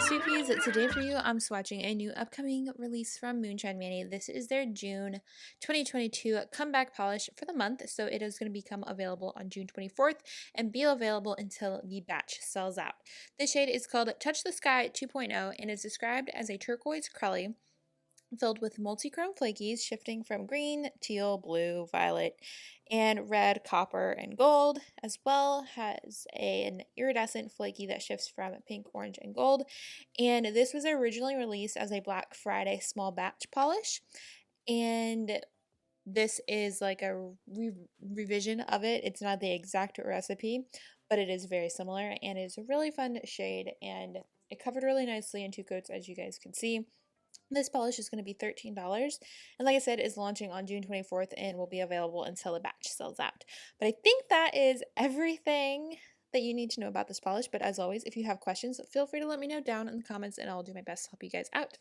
Sweetpeas, today for you I'm swatching a new upcoming release from Moonshine Manny. This is their June 2022 comeback polish for the month, so it is going to become available on June 24th and be available until the batch sells out. This shade is called Touch the Sky 2.0 and is described as a turquoise crelly filled with multichrome flakies shifting from green, teal, blue, violet, and red, copper, and gold, as well as an iridescent flaky that shifts from pink, orange, and gold. And this was originally released as a Black Friday small batch polish, and this is like a revision of it. It's not the exact recipe, but it is very similar and is a really fun shade, and it covered really nicely in two coats, as you guys can see. This polish is going to be $13, and like I said, is launching on June 24th and will be available until the batch sells out. But I think that is everything that you need to know about this polish, but as always, if you have questions, feel free to let me know down in the comments and I'll do my best to help you guys out.